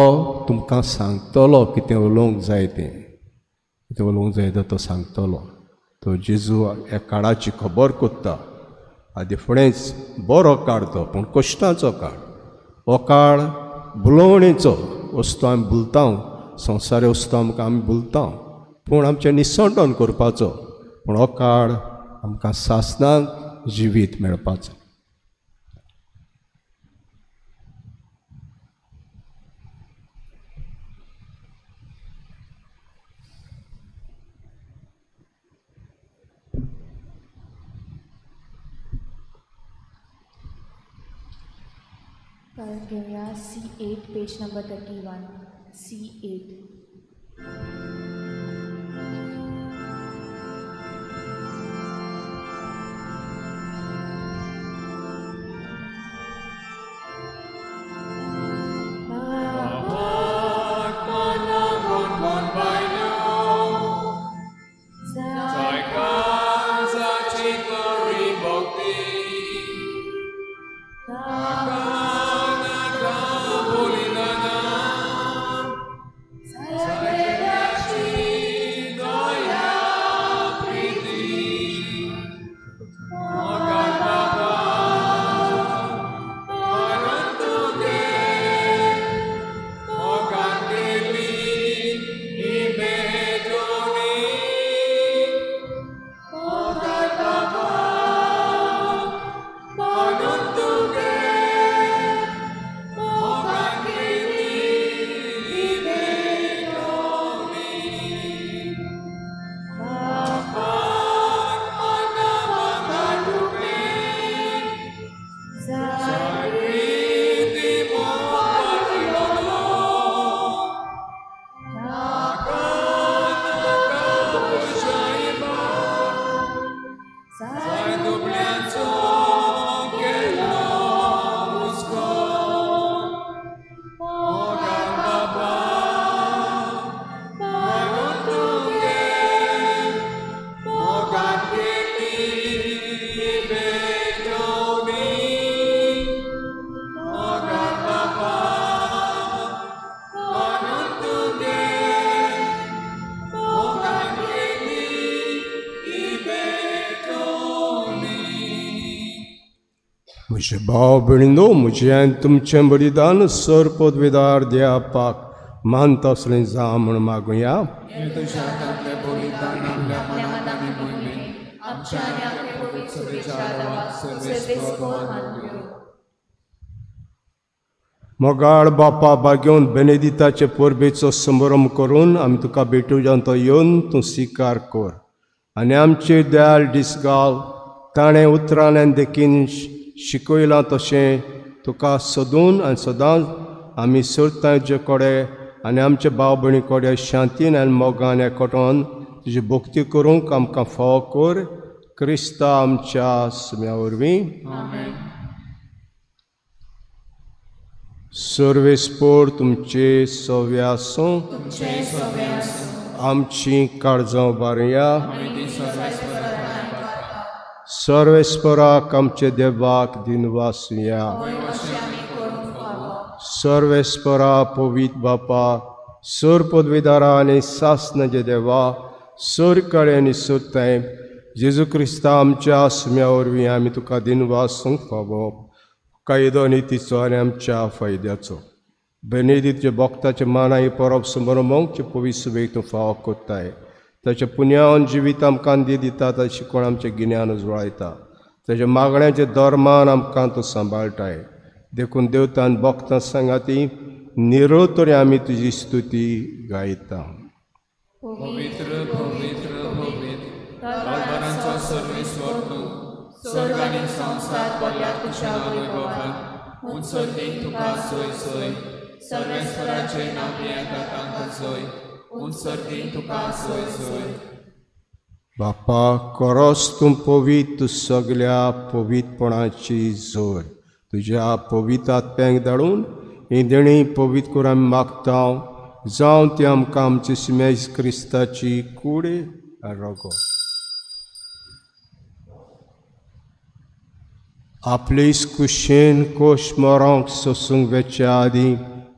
S2: तुमकां सांगतलो कितें उलोवंक जाय तो सांगतलो तो जेजू ह्या काळाची खबर कोत्ता आदी फुडेंच बरो काळ तो पूण कश्टांचो काळ हो काळ बुलोवणेचो वस्तू आमी भुलता संवसारी वस्तू आमी भुलता पूण आमचें निसंडण करपाचो पूण हो काळ आमकां सासणाक जिवीत मेळपाचो
S5: घेऊया C8 पेज नंबर 31 C8 म्हजे भाव भयणीनो म्हजें आनी तुमचें बलिदान सर पदवीदार देवापाक मानता असलें जा म्हण मागुया मोगाळ बापा बागेवन बेनेदिताचे परबेचो समारंभ करून आमी तुका भेटून तो येवन तूं स्विकार कर आनी आमचे दयाळ दिसगाव ताणें उतरांतल्यान देखीन शिकयलां तशें तुका सोदून आनी सदांच आमी सोदता जे कोडे आनी आमचे भाव भयणी कोडे शांतीन आनी मोगान एकठांवन तुजी भक्ती करूंक आमकां फाव कर क्रिस्ता आमच्या सुम्या वरवीं सर्वेस्पोर तुमचे सव्या आसूं आमची काळजां बारया सर्वेस्पराक आमचे देवाक दिनवासुया. सर्वेस्परा पवित बापा, सोर पदवीदारा आनी सासनाचे देवा, सोर कळे आनी सोताय जेजू क्रिस्ता आमच्या आसम्या वरवीं आमी तुका दिनवासूंक फावो कायदो नितीचो आनी आमच्या फायद्याचो. बेनेदितचे भक्ताचे मानाय परब समरमोंगचे पवित्र सभेक तूं फावो कोत्ताय. ताच्या पुण्यान जिवीत आमकां दिता, ताचें शिकवण आमचें गिन्यान उजवाळयता. ताच्या मागण्याचे धर्मान आमकां तूं सांबाळटाय. देखून देवतान भक्तां सांगाती निरो तरी आमी तुजी स्तुती गायता.
S1: पवित्र पवित्र पवित्र तलवारांचो सर्वेस्वर तूं, स्वर्ग आनी संवसार भरल्या तुज्या वैभवान. उत्सर्गीक तुका सोय सोय, सर्वेस्वराचे नांव तांकां सोय. उत्सर्गीक तुका सोय सोय.
S5: बापा खरोच तूं पवित्र, तूं सगल्या पवित्रपणाची जोर. तुज्या पवित्र आत्म्यांक धाडून ही देणी पवित्र करून आमी मागता. जावं ती आमकां आमचे सिमेज क्रिस्ताची कूड रोगो. आपले कुशेन कोश मोरोंक सोसूंक वेच्या आदीं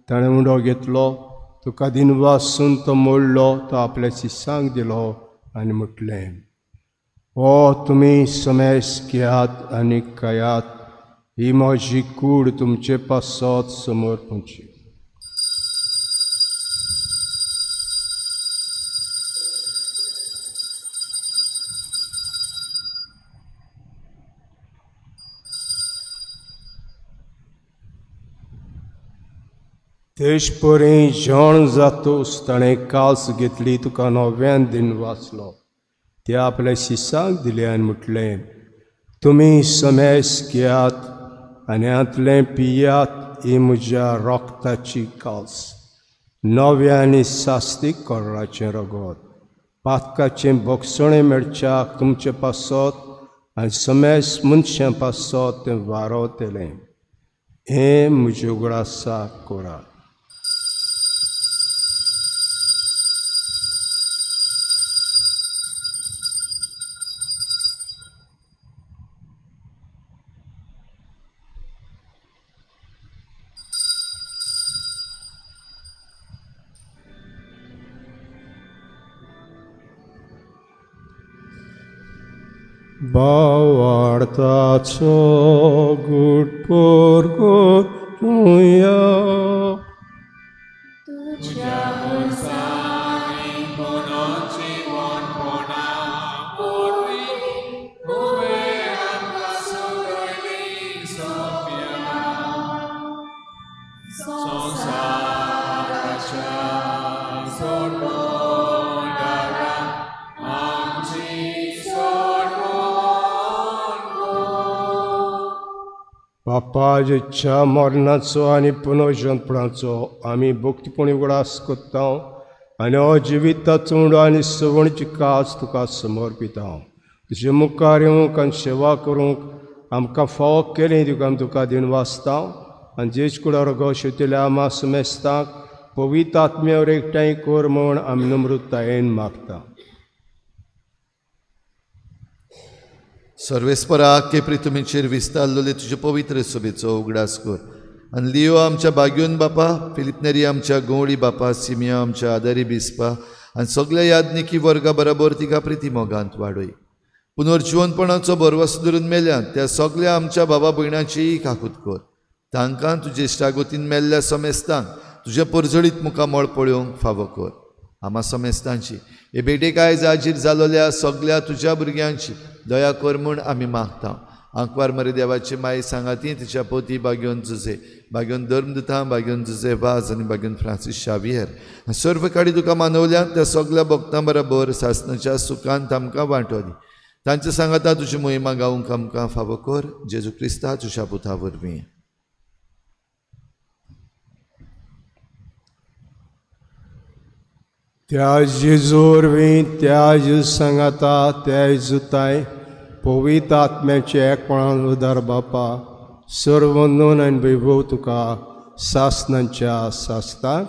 S5: ताणें उंडो घेतलो. तुका दिनवासून तो मोडलो, तो आपल्या शिसांक दिलो आनी म्हटलें, ओ तुमी समेस घेयात आनी खायात, ही म्हजी कूड तुमचे पासत समोर पोंची. तेज परें जेवण जातूस ताणें काल्स घेतली, तुका नव्यान दिन वाचलो. ते आपल्या शिसांक दिले आनी म्हटलें, तुमी समेस घेयात आनी हातलें पियात, ही म्हज्या रोगताची काल्स, नव्या आनी सास्तीक कोर्राचें रगत. पातकाचें भोगसणें मेळच्याक तुमचे पासत आनी समेस मनशां पासत तें वारोतेलें. हें म्हजे उगडासा कोरात. भावार्थाचो गुटपोर तुया.
S1: तुज्या वर्सांनी कोणाची वणपणा पोरवी, तुवें आमकां सोडयली सोंप्या. संवसाराच्या सोडवणारा आमची
S5: बापाच्या मरणाचो आनी पुनर्जन्मपणाचो आमी भक्तीपणी उगडास कोत्ता आनी हो जिविताचो उंडो आनी सवणीची कास तुका समर्पिता. तुजे मुखार येवंक आनी सेवा करूंक आमकां फावो केलें तुका आमी तुका दिन वाचता. आनी जेच कुडार गो शेवतेल्या आमा समेस्तांक पवित्र आत्म्यावर एकठांय कर म्हूण आमी नम्रतायेन मागता.
S3: सर्वेस्परा केप्री तुमीचेर विस्तारलेले तुजे पवित्र सभेचो उगडास कर. आनी लियो आमच्या बाग्योन बापा, फिलिप नेरी आमच्या गवळी बापा, सिमिया आमच्या आदारी बिस्पा आनी सगळ्या यादनिकी वर्गा बरोबर तिका प्रिती मोगांत वाडय. पुनर्जिवनपणाचो भरवसो धरून मेल्यात त्या सगळ्या आमच्या बाबा भयणाची काकूत कर. तांकां तुजे इश्टागोतीन मेल्ल्या समेस्तांक तुज्या परजळीत मुखामळ पळोवंक फावो कर. आमा समेस्तांची हे भेटेक आयज हाजीर जालोल्या सगळ्या तुज्या भुरग्यांची दया कर म्हूण आमी मागता. आंकवार मरे देवाची माई सांगाती तिच्या पोती बाग्योन जुजे, बाग्योन धर्मदुतां, बाग्योन जुजे वाज आनी बाग्योन फ्रांसीस शावियर सर्व काडी तुका मानवल्या त्या सगळ्या भक्तां बरोबर सासणाच्या सुखांत आमकां वांटो दी. तांच्या सांगाता तुजी मोहिमा गावंक आमकां फावो कर. जेजू क्रिस्ता तुज्या पुता वरवीं.
S5: त्या जेजू वरवीं त्या जेजू सांगाता त्या जुताय पवित्र आत्म्याचे एकपणान उदार बापा, सर्व नोन आनी वैभव तुका सासनांच्या सासताक.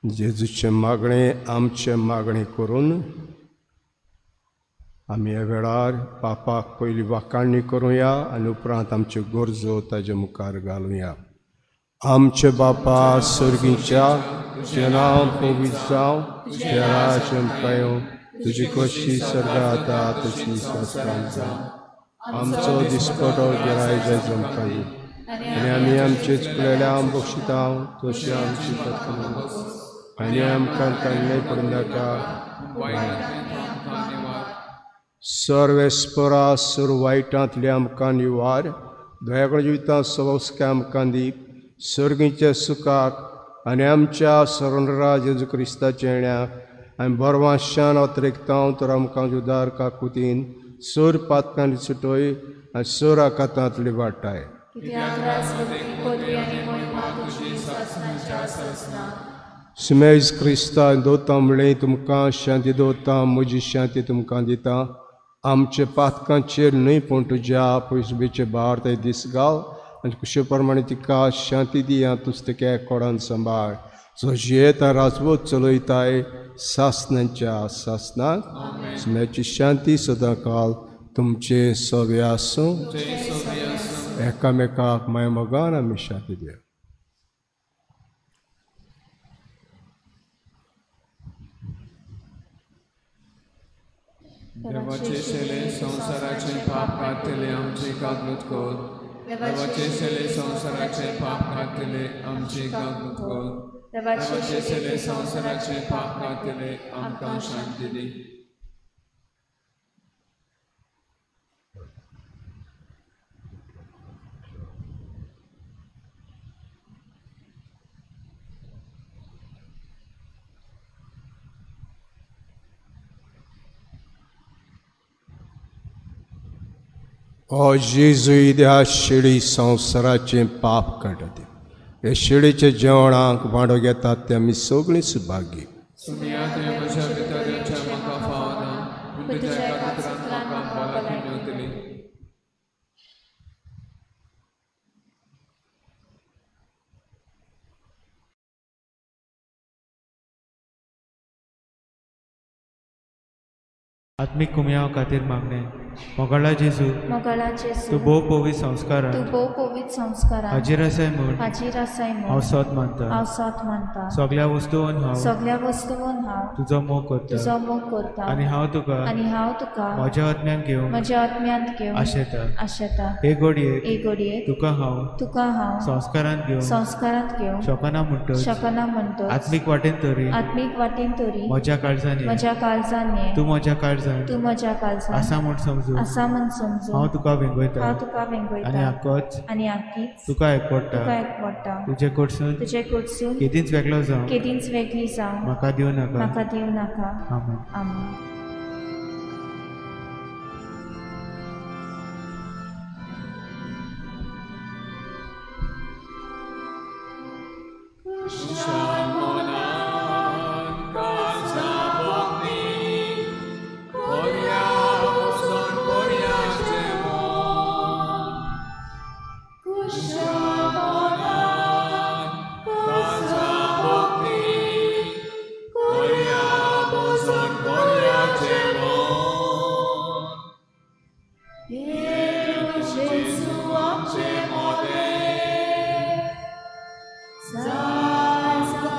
S5: जेजूचे मागणे आमचे मागणे करून आमी ह्या वेळार पापाक पयली वाखाणणी करुया आनी उपरांत आमच्यो गरजो ताजे मुखार घालुया. आमचे बापा सर्गीच्या तुजें नांव पवित्र जावं, तुजें राज्य आमकां येवं, तुजी कशी स्वर्गांत आसा तशी स्वर्गांत जावं. आमचो दिसपटो गिरायक आमकां दी आनी आमी आमचे चुकलेल्यांक बक्षिता तशी आमची आनी आमकां ताणले पडूं नाका. सर्वेस्परा सर्व वायटांतले आमकां निवार, दयाकडेन जिवितांत सवस्के आमकां दी. सर्गीच्या सुखाक आनी आमच्या सरणरा जेजू क्रिस्ताच्या येण्याक आमी बरवाशान अतिरिक्तांव तर आमकां उदार काकुतीन सोर पातकांनी सुटोय आनी सोर आकातांतली वाटाय. सुमेज क्रिस्ता दोता म्हणलें तुमकां शांती दोता, म्हजी शांती तुमकां दिता. आमचे पातकांचेर न्हय पूण तुज्या पयसुबेचे भार ते दीस घाल आनी कुशे प्रमाणे तिका शांती दिया. तुस्तके कोडान सांबाळ जो जियेता राजवत चलयताय सासनांच्या सासनाक. सुम्याची शांती सदां काल तुमचे सवे आसूं. एकामेकाक मायमोगान आमी शांती दिया.
S1: देवाचे शेले संसाराचे पाप काढतले आमचे कागद कर. देवाचे शेले संसाराचे पाप काढतले आमचे कागद कर. देवाचे शेले संसाराचे पाप काढतले आमकां शांती दी.
S5: ओ जेजू ह्या शिडी संवसाराचें पाप काडटा. हे शिडीचे जेवणाक वांटो घेतात ते आमी सगळीं सुभागी.
S1: सुमया तुवें म्हज्या भितरच्या म्हाका फावना, पूण तुज्या एका पुत्रान म्हाका भलायकी मेळटली.
S6: आत्मीक कुमया खातीर मागणे. मोगाळा जेजू तूं भोव पवित्र संस्कार हाजीर आसाय म्हूण हांव सत मानता. सगळ्या वस्तूंवन हांव तुजो मोग करता आनी हांव तुका म्हज्या आत्म्यान घेवन आशेता. हे घडये तुका हांव संस्कारांत घेवन शकना म्हणटच आत्मीक वाटेन तरी म्हज्या काळजांनी तूं म्हज्या काळजांत आसा म्हूण समजून हांव तुका वेंगयता आनी आख्खीच तुका एकवडटा. तुजे कडसून केदींच वेगळो जावं म्हाका दिवं नाका. आमेन.
S7: Za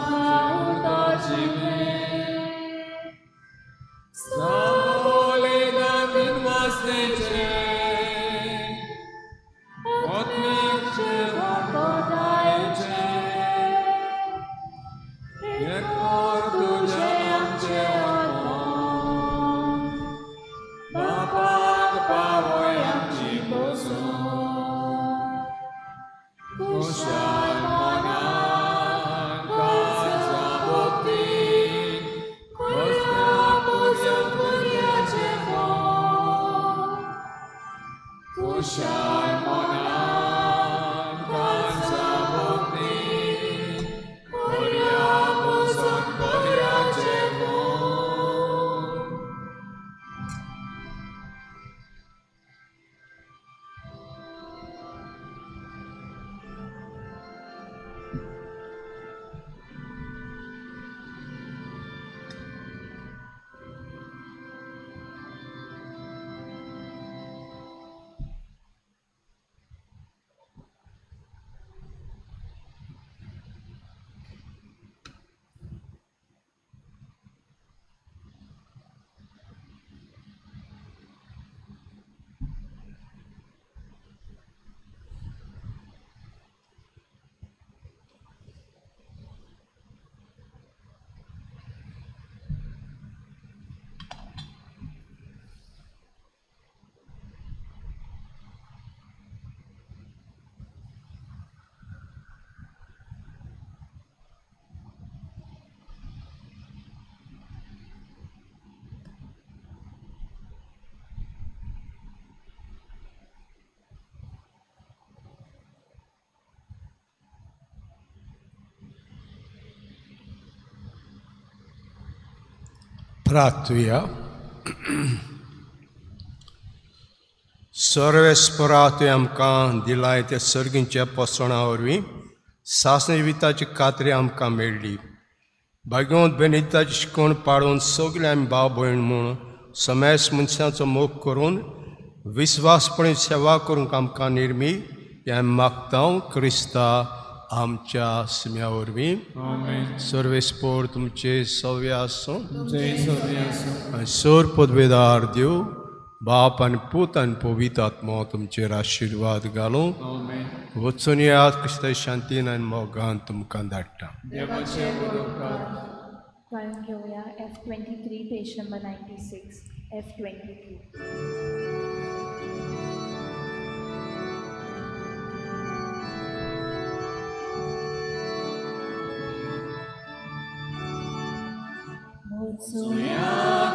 S5: प्रार्थुया. सर्वेस्परा तुवें आमकां दिलाय त्या सर्गींच्या पोसणा वरवीं सासणे जिविताची खात्री आमकां मेळ्ळी. भाग्यवंत बेनिताची शिकवण पाळून सगळे आमी भाव भयण म्हूण समेस मनशाचो मोग करून विस्वासपणे सेवा करूंक आमकां निर्मी हें आमी मागता क्रिस्ता आमच्या सिम्या वरवीं. सर्वेस्पोर तुमचे सव्य आसूं आनी सोर पदवेदार देव बाप आनी पूत आनी पवित्र आत्मा तुमचेर आशिर्वाद घालूं. वचून याद क्रिस्ताची शांतीन आनी मोगान तुमकां धाडटा.
S7: घेऊया F23 page number 96 F23.
S1: Otsuya,